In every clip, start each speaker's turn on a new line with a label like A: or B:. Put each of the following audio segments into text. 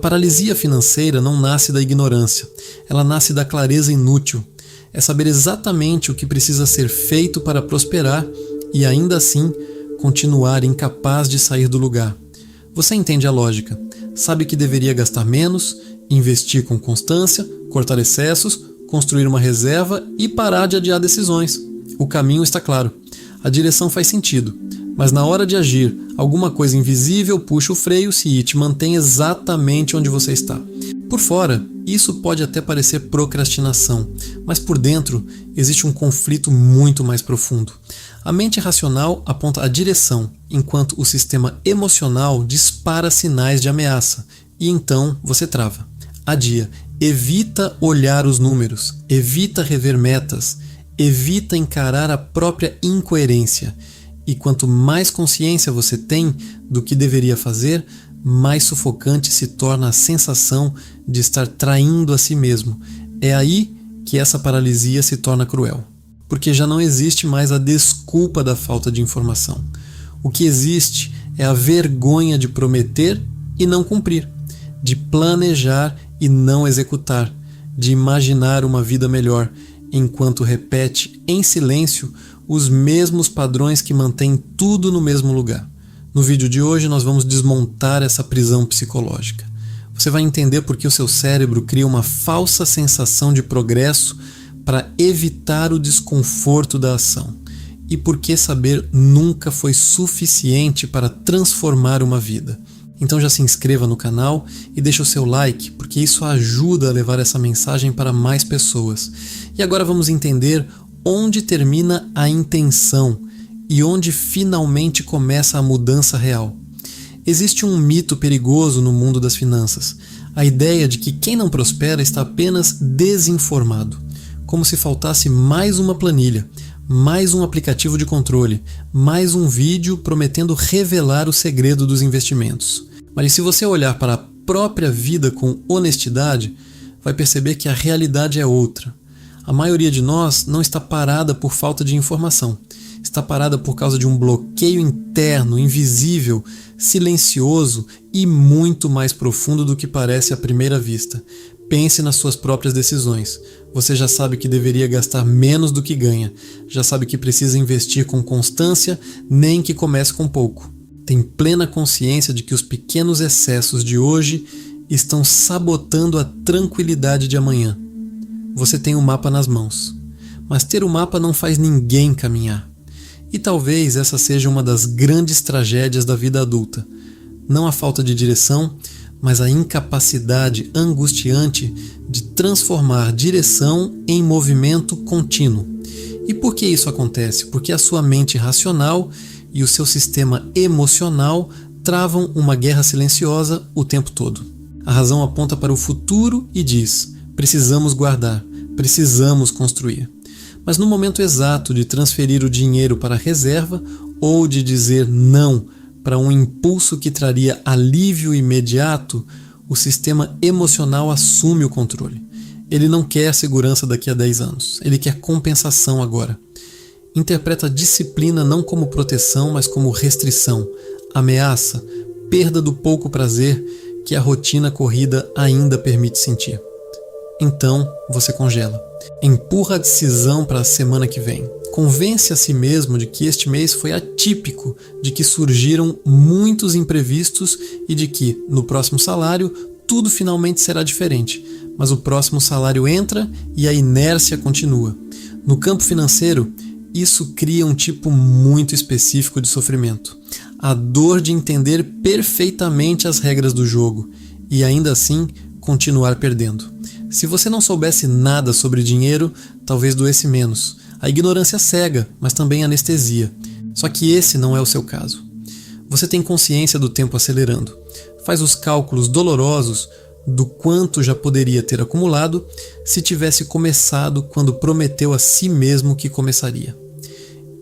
A: paralisia financeira não nasce da ignorância, ela nasce da clareza inútil. É saber exatamente o que precisa ser feito para prosperar e ainda assim continuar incapaz de sair do lugar. Você entende a lógica, sabe que deveria gastar menos, investir com constância, cortar excessos, construir uma reserva e parar de adiar decisões. O caminho está claro, a direção faz sentido, mas na hora de agir, alguma coisa invisível puxa o freio e te mantém exatamente onde você está. Por fora, isso pode até parecer procrastinação, mas por dentro existe um conflito muito mais profundo. A mente racional aponta a direção, enquanto o sistema emocional dispara sinais de ameaça, e então você trava. Adia, evita olhar os números, evita rever metas, evita encarar a própria incoerência. E quanto mais consciência você tem do que deveria fazer, mais sufocante se torna a sensação de estar traindo a si mesmo. É aí que essa paralisia se torna cruel, porque já não existe mais a desculpa da falta de informação. O que existe é a vergonha de prometer e não cumprir, de planejar e não executar, de imaginar uma vida melhor, enquanto repete em silêncio os mesmos padrões que mantêm tudo no mesmo lugar. No vídeo de hoje nós vamos desmontar essa prisão psicológica. Você vai entender por que o seu cérebro cria uma falsa sensação de progresso para evitar o desconforto da ação, e por que saber nunca foi suficiente para transformar uma vida. Então já se inscreva no canal e deixe o seu like, porque isso ajuda a levar essa mensagem para mais pessoas. E agora vamos entender onde termina a intenção e onde finalmente começa a mudança real. Existe um mito perigoso no mundo das finanças, a ideia de que quem não prospera está apenas desinformado, como se faltasse mais uma planilha, mais um aplicativo de controle, mais um vídeo prometendo revelar o segredo dos investimentos. Mas se você olhar para a própria vida com honestidade, vai perceber que a realidade é outra. A maioria de nós não está parada por falta de informação. Está parada por causa de um bloqueio interno, invisível, silencioso e muito mais profundo do que parece à primeira vista. Pense nas suas próprias decisões. Você já sabe que deveria gastar menos do que ganha. Já sabe que precisa investir com constância, nem que comece com pouco. Tem plena consciência de que os pequenos excessos de hoje estão sabotando a tranquilidade de amanhã. Você tem o mapa nas mãos, mas ter o mapa não faz ninguém caminhar. E talvez essa seja uma das grandes tragédias da vida adulta. Não a falta de direção, mas a incapacidade angustiante de transformar direção em movimento contínuo. E por que isso acontece? Porque a sua mente racional e o seu sistema emocional travam uma guerra silenciosa o tempo todo. A razão aponta para o futuro e diz: precisamos guardar, precisamos construir. Mas no momento exato de transferir o dinheiro para a reserva ou de dizer não para um impulso que traria alívio imediato, o sistema emocional assume o controle. Ele não quer segurança daqui a 10 anos, ele quer compensação agora. Interpreta a disciplina não como proteção, mas como restrição, ameaça, perda do pouco prazer que a rotina corrida ainda permite sentir. Então você congela. Empurra a decisão para a semana que vem. Convence a si mesmo de que este mês foi atípico, de que surgiram muitos imprevistos e de que, no próximo salário, tudo finalmente será diferente. Mas o próximo salário entra e a inércia continua. No campo financeiro, isso cria um tipo muito específico de sofrimento. A dor de entender perfeitamente as regras do jogo e ainda assim continuar perdendo. Se você não soubesse nada sobre dinheiro, talvez doesse menos. A ignorância cega, mas também anestesia. Só que esse não é o seu caso. Você tem consciência do tempo acelerando. Faz os cálculos dolorosos do quanto já poderia ter acumulado se tivesse começado quando prometeu a si mesmo que começaria.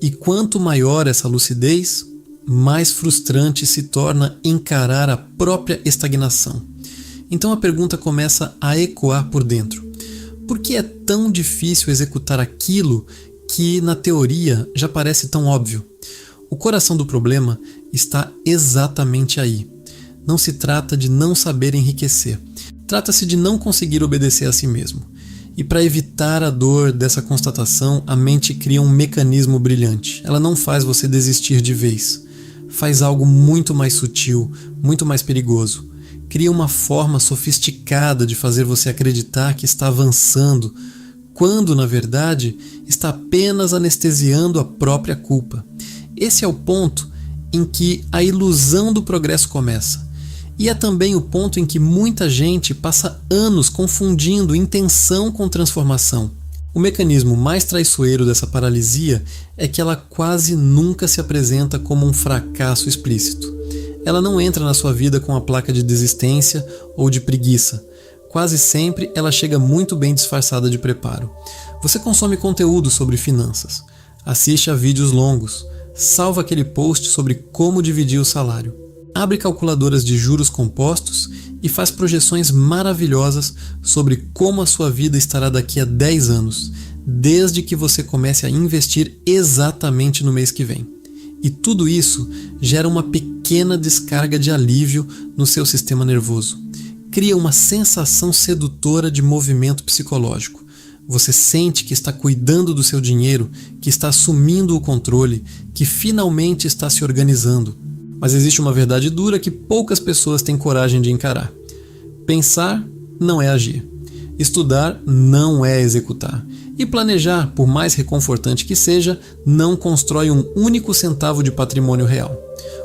A: E quanto maior essa lucidez, mais frustrante se torna encarar a própria estagnação. Então a pergunta começa a ecoar por dentro. Por que é tão difícil executar aquilo que, na teoria, já parece tão óbvio? O coração do problema está exatamente aí. não se trata de não saber enriquecer. Trata-se de não conseguir obedecer a si mesmo. E para evitar a dor dessa constatação, a mente cria um mecanismo brilhante. Ela não faz você desistir de vez. Faz algo muito mais sutil, muito mais perigoso. Cria uma forma sofisticada de fazer você acreditar que está avançando, quando, na verdade, está apenas anestesiando a própria culpa. Esse é o ponto em que a ilusão do progresso começa. E é também o ponto em que muita gente passa anos confundindo intenção com transformação. O mecanismo mais traiçoeiro dessa paralisia é que ela quase nunca se apresenta como um fracasso explícito. Ela não entra na sua vida com a placa de desistência ou de preguiça. Quase sempre ela chega muito bem disfarçada de preparo. Você consome conteúdo sobre finanças, assiste a vídeos longos, salva aquele post sobre como dividir o salário, abre calculadoras de juros compostos e faz projeções maravilhosas sobre como a sua vida estará daqui a 10 anos, desde que você comece a investir exatamente no mês que vem. E tudo isso gera uma pequena descarga de alívio no seu sistema nervoso. Cria uma sensação sedutora de movimento psicológico. Você sente que está cuidando do seu dinheiro, que está assumindo o controle, que finalmente está se organizando. Mas existe uma verdade dura que poucas pessoas têm coragem de encarar. Pensar não é agir. Estudar não é executar. E planejar, por mais reconfortante que seja, não constrói um único centavo de patrimônio real.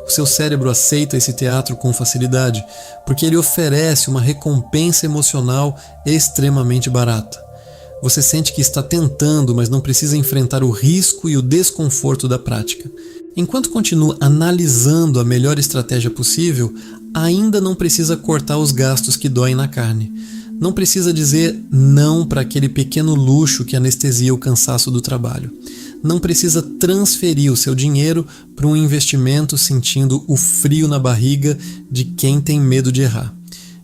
A: O seu cérebro aceita esse teatro com facilidade, porque ele oferece uma recompensa emocional extremamente barata. Você sente que está tentando, mas não precisa enfrentar o risco e o desconforto da prática. Enquanto continua analisando a melhor estratégia possível, ainda não precisa cortar os gastos que doem na carne. Não precisa dizer não para aquele pequeno luxo que anestesia o cansaço do trabalho. Não precisa transferir o seu dinheiro para um investimento sentindo o frio na barriga de quem tem medo de errar.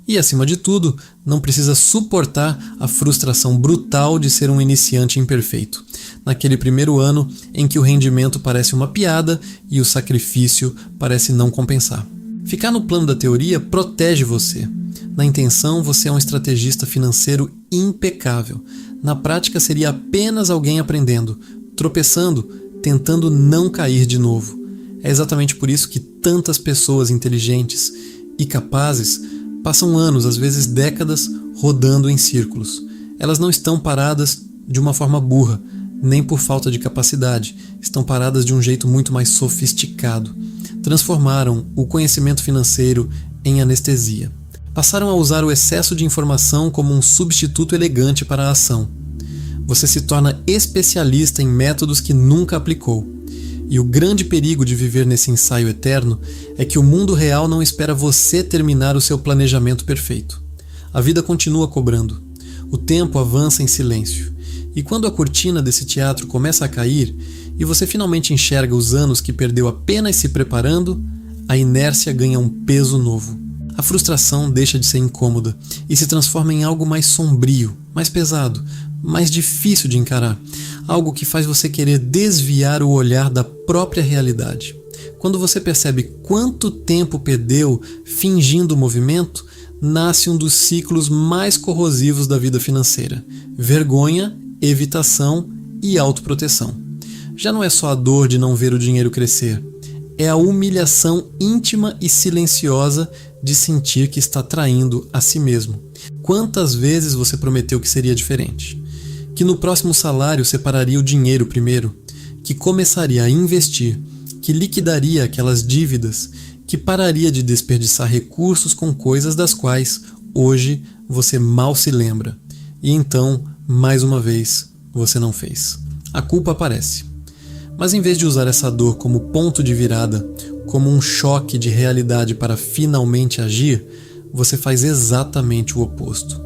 A: E, acima de tudo, não precisa suportar a frustração brutal de ser um iniciante imperfeito, naquele primeiro ano em que o rendimento parece uma piada e o sacrifício parece não compensar. Ficar no plano da teoria protege você. Na intenção, você é um estrategista financeiro impecável. Na prática, seria apenas alguém aprendendo, tropeçando, tentando não cair de novo. É exatamente por isso que tantas pessoas inteligentes e capazes passam anos, às vezes décadas, rodando em círculos. Elas não estão paradas de uma forma burra, nem por falta de capacidade. Estão paradas de um jeito muito mais sofisticado. Transformaram o conhecimento financeiro em anestesia. Passaram a usar o excesso de informação como um substituto elegante para a ação. Você se torna especialista em métodos que nunca aplicou. E o grande perigo de viver nesse ensaio eterno é que o mundo real não espera você terminar o seu planejamento perfeito. A vida continua cobrando. O tempo avança em silêncio. E quando a cortina desse teatro começa a cair e você finalmente enxerga os anos que perdeu apenas se preparando, a inércia ganha um peso novo. A frustração deixa de ser incômoda e se transforma em algo mais sombrio, mais pesado, mais difícil de encarar. Algo que faz você querer desviar o olhar da própria realidade. Quando você percebe quanto tempo perdeu fingindo o movimento, nasce um dos ciclos mais corrosivos da vida financeira: vergonha, evitação e autoproteção. Já não é só a dor de não ver o dinheiro crescer, é a humilhação íntima e silenciosa de sentir que está traindo a si mesmo. Quantas vezes você prometeu que seria diferente? Que no próximo salário separaria o dinheiro primeiro, que começaria a investir, que liquidaria aquelas dívidas, que pararia de desperdiçar recursos com coisas das quais hoje você mal se lembra. E então, mais uma vez, você não fez. A culpa aparece. Mas em vez de usar essa dor como ponto de virada, como um choque de realidade para finalmente agir, você faz exatamente o oposto.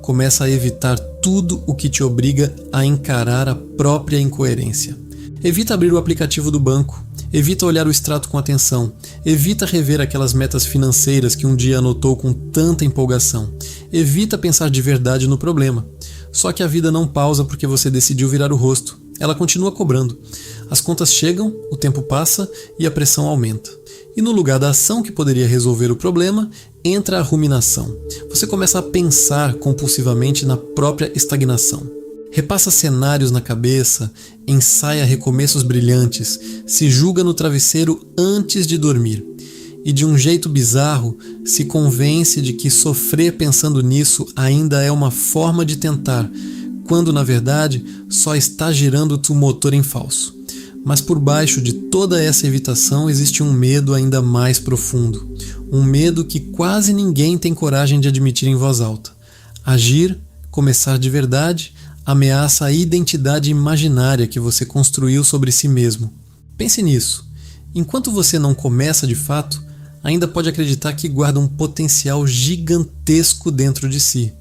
A: Começa a evitar tudo o que te obriga a encarar a própria incoerência. Evita abrir o aplicativo do banco, evita olhar o extrato com atenção, evita rever aquelas metas financeiras que um dia anotou com tanta empolgação, evita pensar de verdade no problema. Só que a vida não pausa porque você decidiu virar o rosto. Ela continua cobrando. As contas chegam, o tempo passa e a pressão aumenta. E no lugar da ação que poderia resolver o problema, entra a ruminação. Você começa a pensar compulsivamente na própria estagnação. Repassa cenários na cabeça, ensaia recomeços brilhantes, se julga no travesseiro antes de dormir. E de um jeito bizarro, se convence de que sofrer pensando nisso ainda é uma forma de tentar, quando na verdade só está girando o motor em falso. Mas por baixo de toda essa evitação existe um medo ainda mais profundo. Um medo que quase ninguém tem coragem de admitir em voz alta. Agir, começar de verdade, ameaça a identidade imaginária que você construiu sobre si mesmo. Pense nisso. Enquanto você não começa de fato, ainda pode acreditar que guarda um potencial gigantesco dentro de si.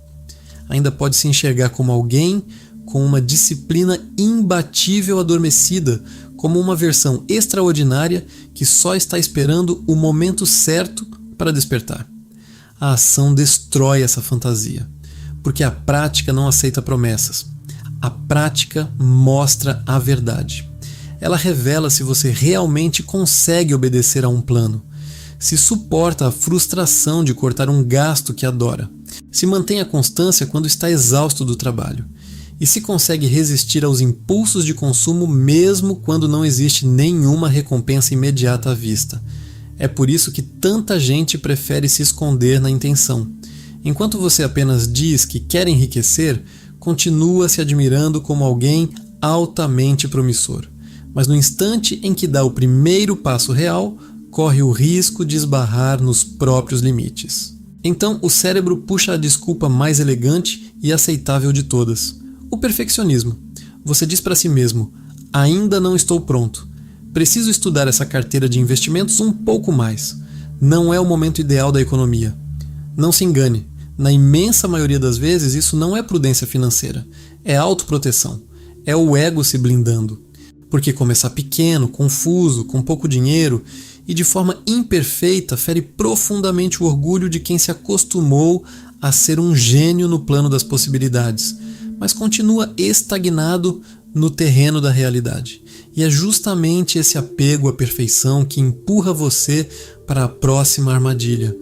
A: Ainda pode se enxergar como alguém com uma disciplina imbatível adormecida, como uma versão extraordinária que só está esperando o momento certo para despertar. A ação destrói essa fantasia, porque a prática não aceita promessas. A prática mostra a verdade. Ela revela se você realmente consegue obedecer a um plano, se suporta a frustração de cortar um gasto que adora, se mantém a constância quando está exausto do trabalho, e se consegue resistir aos impulsos de consumo mesmo quando não existe nenhuma recompensa imediata à vista. É por isso que tanta gente prefere se esconder na intenção. Enquanto você apenas diz que quer enriquecer, continua se admirando como alguém altamente promissor. Mas no instante em que dá o primeiro passo real, corre o risco de esbarrar nos próprios limites. Então o cérebro puxa a desculpa mais elegante e aceitável de todas: o perfeccionismo. Você diz para si mesmo: ainda não estou pronto. Preciso estudar essa carteira de investimentos um pouco mais. Não é o momento ideal da economia. Não se engane, na imensa maioria das vezes isso não é prudência financeira, é autoproteção, é o ego se blindando. Porque começar pequeno, confuso, com pouco dinheiro e de forma imperfeita fere profundamente o orgulho de quem se acostumou a ser um gênio no plano das possibilidades, mas continua estagnado no terreno da realidade. E é justamente esse apego à perfeição que empurra você para a próxima armadilha.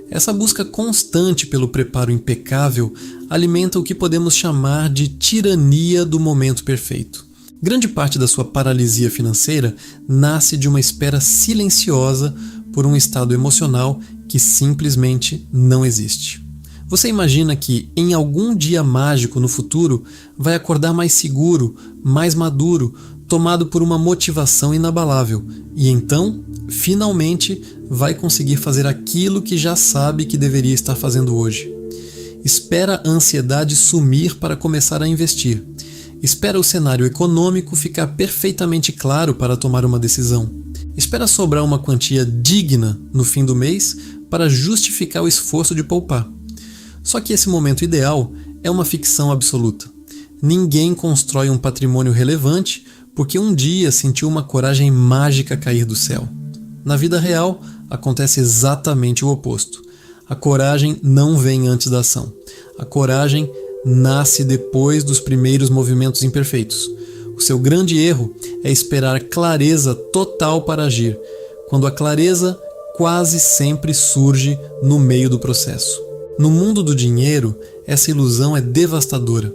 A: Essa busca constante pelo preparo impecável alimenta o que podemos chamar de tirania do momento perfeito. Grande parte da sua paralisia financeira nasce de uma espera silenciosa por um estado emocional que simplesmente não existe. Você imagina que, em algum dia mágico no futuro, vai acordar mais seguro, mais maduro, tomado por uma motivação inabalável, e então, finalmente, vai conseguir fazer aquilo que já sabe que deveria estar fazendo hoje. Espera a ansiedade sumir para começar a investir. Espera o cenário econômico ficar perfeitamente claro para tomar uma decisão. Espera sobrar uma quantia digna no fim do mês para justificar o esforço de poupar. Só que esse momento ideal é uma ficção absoluta. Ninguém constrói um patrimônio relevante porque um dia sentiu uma coragem mágica cair do céu. Na vida real, acontece exatamente o oposto. A coragem não vem antes da ação. A coragem nasce depois dos primeiros movimentos imperfeitos. O seu grande erro é esperar clareza total para agir, quando a clareza quase sempre surge no meio do processo. No mundo do dinheiro, essa ilusão é devastadora,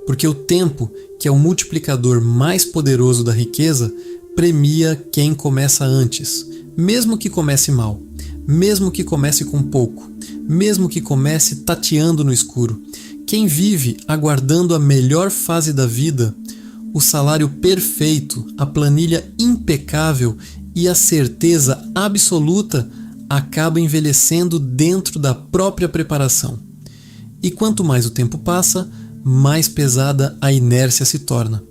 A: porque o tempo, que é o multiplicador mais poderoso da riqueza, premia quem começa antes, mesmo que comece mal, mesmo que comece com pouco, mesmo que comece tateando no escuro. Quem vive aguardando a melhor fase da vida, o salário perfeito, a planilha impecável e a certeza absoluta acaba envelhecendo dentro da própria preparação. E quanto mais o tempo passa, mais pesada a inércia se torna.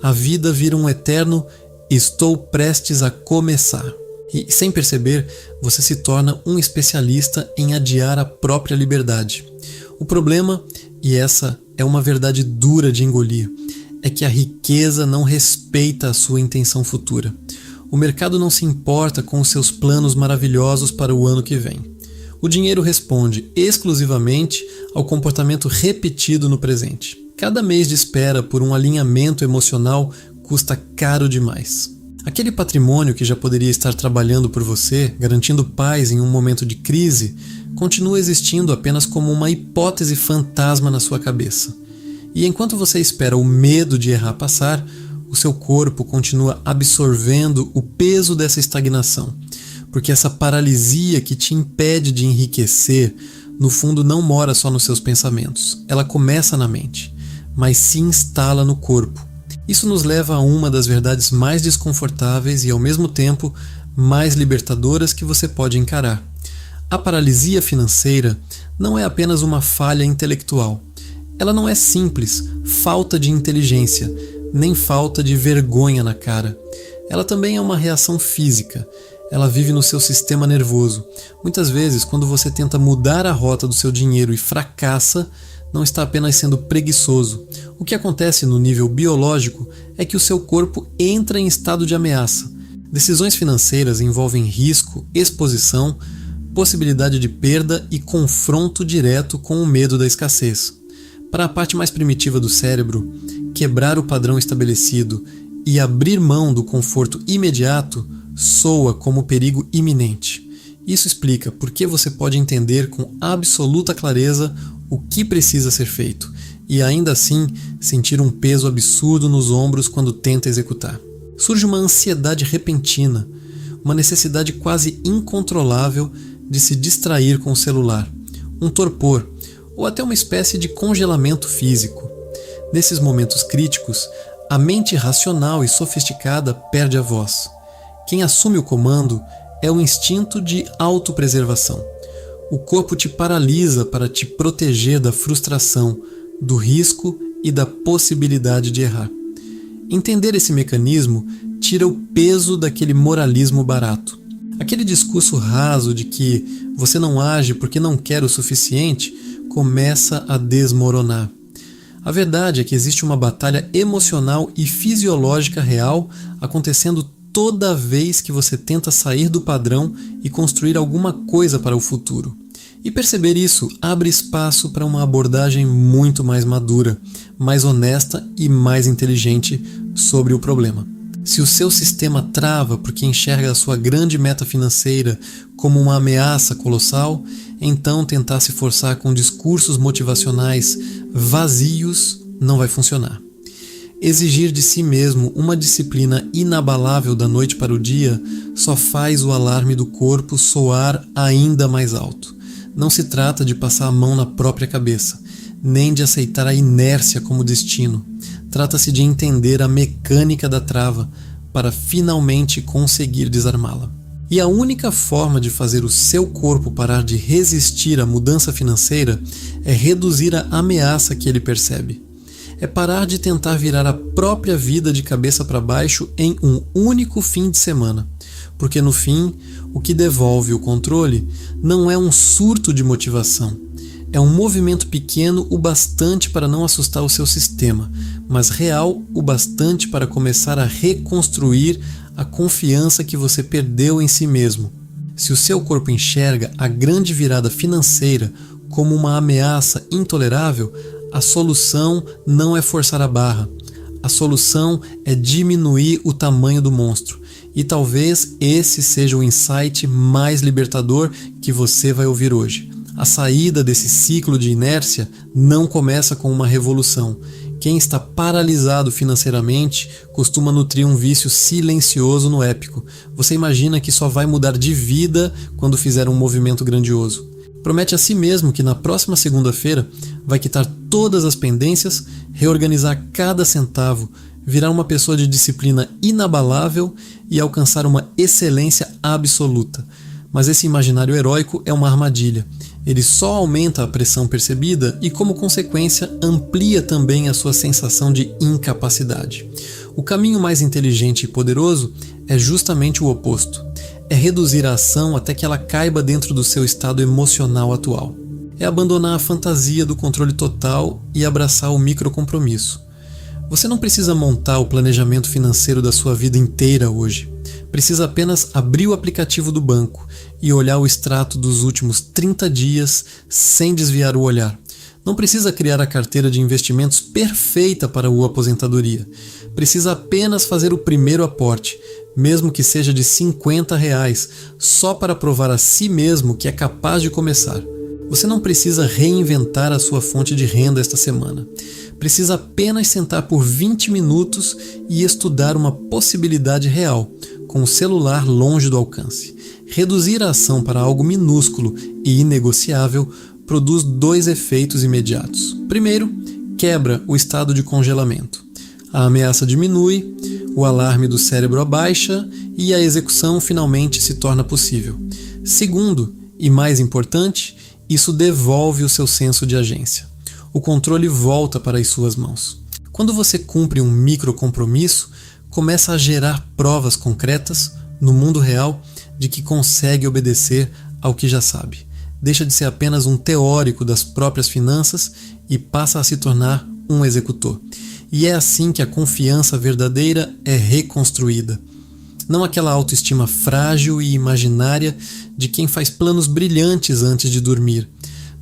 A: A vida vira um eterno "estou prestes a começar". E, sem perceber, você se torna um especialista em adiar a própria liberdade. O problema, e essa é uma verdade dura de engolir, é que a riqueza não respeita a sua intenção futura. O mercado não se importa com os seus planos maravilhosos para o ano que vem. O dinheiro responde exclusivamente ao comportamento repetido no presente. Cada mês de espera por um alinhamento emocional custa caro demais. Aquele patrimônio que já poderia estar trabalhando por você, garantindo paz em um momento de crise, continua existindo apenas como uma hipótese fantasma na sua cabeça. E enquanto você espera o medo de errar passar, o seu corpo continua absorvendo o peso dessa estagnação, porque essa paralisia que te impede de enriquecer, no fundo não mora só nos seus pensamentos, ela começa na mente, mas se instala no corpo. Isso nos leva a uma das verdades mais desconfortáveis e, ao mesmo tempo, mais libertadoras que você pode encarar. A paralisia financeira não é apenas uma falha intelectual. Ela não é simples falta de inteligência, nem falta de vergonha na cara. Ela também é uma reação física. Ela vive no seu sistema nervoso. Muitas vezes, quando você tenta mudar a rota do seu dinheiro e fracassa, não está apenas sendo preguiçoso. O que acontece no nível biológico é que o seu corpo entra em estado de ameaça. Decisões financeiras envolvem risco, exposição, possibilidade de perda e confronto direto com o medo da escassez. Para a parte mais primitiva do cérebro, quebrar o padrão estabelecido e abrir mão do conforto imediato soa como perigo iminente. Isso explica por que você pode entender com absoluta clareza o que precisa ser feito e ainda assim sentir um peso absurdo nos ombros quando tenta executar. Surge uma ansiedade repentina, uma necessidade quase incontrolável de se distrair com o celular, um torpor ou até uma espécie de congelamento físico. Nesses momentos críticos, a mente racional e sofisticada perde a voz. Quem assume o comando é o instinto de autopreservação. O corpo te paralisa para te proteger da frustração, do risco e da possibilidade de errar. Entender esse mecanismo tira o peso daquele moralismo barato. Aquele discurso raso de que você não age porque não quer o suficiente começa a desmoronar. A verdade é que existe uma batalha emocional e fisiológica real acontecendo toda vez que você tenta sair do padrão e construir alguma coisa para o futuro. E perceber isso abre espaço para uma abordagem muito mais madura, mais honesta e mais inteligente sobre o problema. Se o seu sistema trava porque enxerga a sua grande meta financeira como uma ameaça colossal, então tentar se forçar com discursos motivacionais vazios não vai funcionar. Exigir de si mesmo uma disciplina inabalável da noite para o dia só faz o alarme do corpo soar ainda mais alto. Não se trata de passar a mão na própria cabeça, nem de aceitar a inércia como destino. Trata-se de entender a mecânica da trava para finalmente conseguir desarmá-la. E a única forma de fazer o seu corpo parar de resistir à mudança financeira é reduzir a ameaça que ele percebe. É parar de tentar virar a própria vida de cabeça para baixo em um único fim de semana. Porque no fim, o que devolve o controle não é um surto de motivação. É um movimento pequeno o bastante para não assustar o seu sistema, mas real o bastante para começar a reconstruir a confiança que você perdeu em si mesmo. Se o seu corpo enxerga a grande virada financeira como uma ameaça intolerável, a solução não é forçar a barra. A solução é diminuir o tamanho do monstro. E talvez esse seja o insight mais libertador que você vai ouvir hoje. A saída desse ciclo de inércia não começa com uma revolução. Quem está paralisado financeiramente costuma nutrir um vício silencioso no épico. Você imagina que só vai mudar de vida quando fizer um movimento grandioso. Promete a si mesmo que na próxima segunda-feira vai quitar todas as pendências, reorganizar cada centavo, virar uma pessoa de disciplina inabalável e alcançar uma excelência absoluta. Mas esse imaginário heróico é uma armadilha. Ele só aumenta a pressão percebida e, como consequência, amplia também a sua sensação de incapacidade. O caminho mais inteligente e poderoso é justamente o oposto. É reduzir a ação até que ela caiba dentro do seu estado emocional atual. É abandonar a fantasia do controle total e abraçar o microcompromisso. Você não precisa montar o planejamento financeiro da sua vida inteira hoje. Precisa apenas abrir o aplicativo do banco e olhar o extrato dos últimos 30 dias sem desviar o olhar. Não precisa criar a carteira de investimentos perfeita para a aposentadoria. Precisa apenas fazer o primeiro aporte, mesmo que seja de R$50, só para provar a si mesmo que é capaz de começar. Você não precisa reinventar a sua fonte de renda esta semana. Precisa apenas sentar por 20 minutos e estudar uma possibilidade real, com o celular longe do alcance. Reduzir a ação para algo minúsculo e inegociável produz 2 efeitos imediatos. Primeiro, quebra o estado de congelamento. A ameaça diminui, o alarme do cérebro abaixa e a execução finalmente se torna possível. Segundo, e mais importante, isso devolve o seu senso de agência. O controle volta para as suas mãos. Quando você cumpre um microcompromisso, começa a gerar provas concretas, no mundo real, de que consegue obedecer ao que já sabe. Deixa de ser apenas um teórico das próprias finanças e passa a se tornar um executor. E é assim que a confiança verdadeira é reconstruída. Não aquela autoestima frágil e imaginária de quem faz planos brilhantes antes de dormir,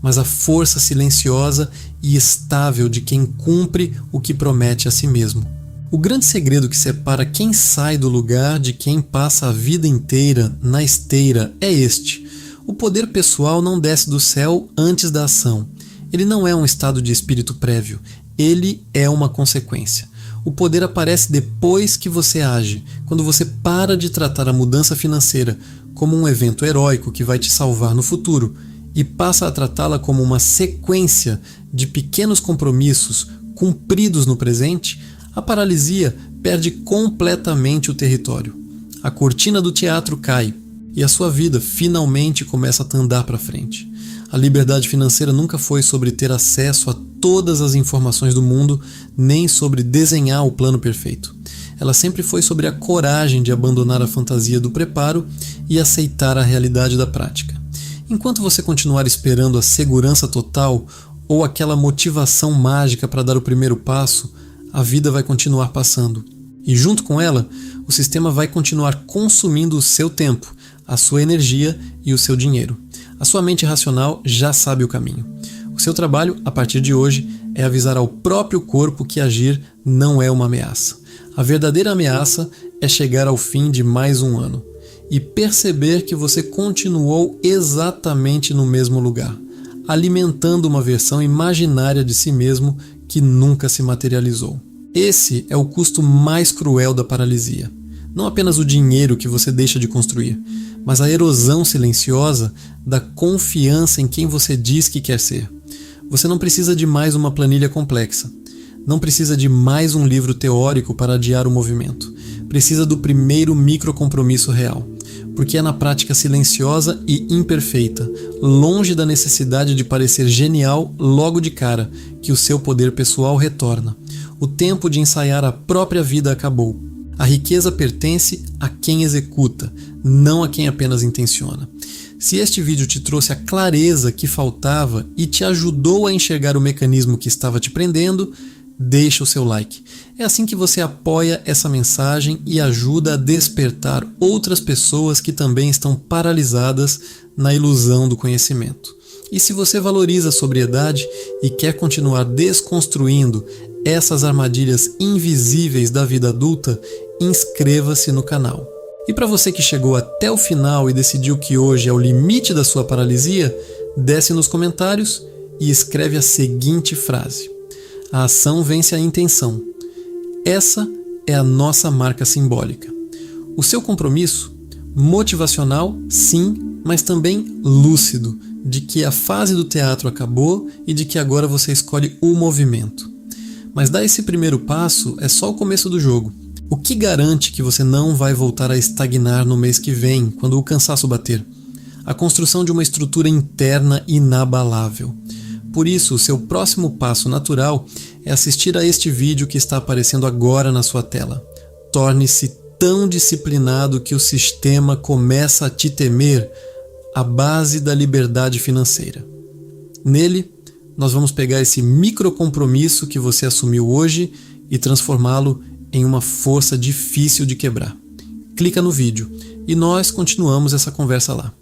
A: mas a força silenciosa e estável de quem cumpre o que promete a si mesmo. O grande segredo que separa quem sai do lugar de quem passa a vida inteira na esteira é este: o poder pessoal não desce do céu antes da ação. Ele não é um estado de espírito prévio, ele é uma consequência. O poder aparece depois que você age, quando você para de tratar a mudança financeira como um evento heróico que vai te salvar no futuro e passa a tratá-la como uma sequência de pequenos compromissos cumpridos no presente. A paralisia perde completamente o território. A cortina do teatro cai e a sua vida finalmente começa a andar para frente. A liberdade financeira nunca foi sobre ter acesso a todas as informações do mundo, nem sobre desenhar o plano perfeito. Ela sempre foi sobre a coragem de abandonar a fantasia do preparo e aceitar a realidade da prática. Enquanto você continuar esperando a segurança total ou aquela motivação mágica para dar o primeiro passo, a vida vai continuar passando. E junto com ela, o sistema vai continuar consumindo o seu tempo, a sua energia e o seu dinheiro. A sua mente racional já sabe o caminho. O seu trabalho, a partir de hoje, é avisar ao próprio corpo que agir não é uma ameaça. A verdadeira ameaça é chegar ao fim de mais um ano e perceber que você continuou exatamente no mesmo lugar, alimentando uma versão imaginária de si mesmo que nunca se materializou. Esse é o custo mais cruel da paralisia. Não apenas o dinheiro que você deixa de construir, mas a erosão silenciosa da confiança em quem você diz que quer ser. Você não precisa de mais uma planilha complexa. Não precisa de mais um livro teórico para adiar o movimento. Precisa do primeiro microcompromisso real. Porque é na prática silenciosa e imperfeita, longe da necessidade de parecer genial logo de cara, que o seu poder pessoal retorna. O tempo de ensaiar a própria vida acabou. A riqueza pertence a quem executa, não a quem apenas intenciona. Se este vídeo te trouxe a clareza que faltava e te ajudou a enxergar o mecanismo que estava te prendendo, deixa o seu like. É assim que você apoia essa mensagem e ajuda a despertar outras pessoas que também estão paralisadas na ilusão do conhecimento. E se você valoriza a sobriedade e quer continuar desconstruindo essas armadilhas invisíveis da vida adulta, inscreva-se no canal. E para você que chegou até o final e decidiu que hoje é o limite da sua paralisia, desce nos comentários e escreve a seguinte frase: a ação vence a intenção. Essa é a nossa marca simbólica. O seu compromisso, motivacional, sim, mas também lúcido, de que a fase do teatro acabou e de que agora você escolhe o movimento. Mas dar esse primeiro passo é só o começo do jogo. O que garante que você não vai voltar a estagnar no mês que vem, quando o cansaço bater? A construção de uma estrutura interna inabalável. Por isso, o seu próximo passo natural é assistir a este vídeo que está aparecendo agora na sua tela. Torne-se tão disciplinado que o sistema começa a te temer, a base da liberdade financeira. Nele, nós vamos pegar esse microcompromisso que você assumiu hoje e transformá-lo em uma força difícil de quebrar. Clica no vídeo e nós continuamos essa conversa lá.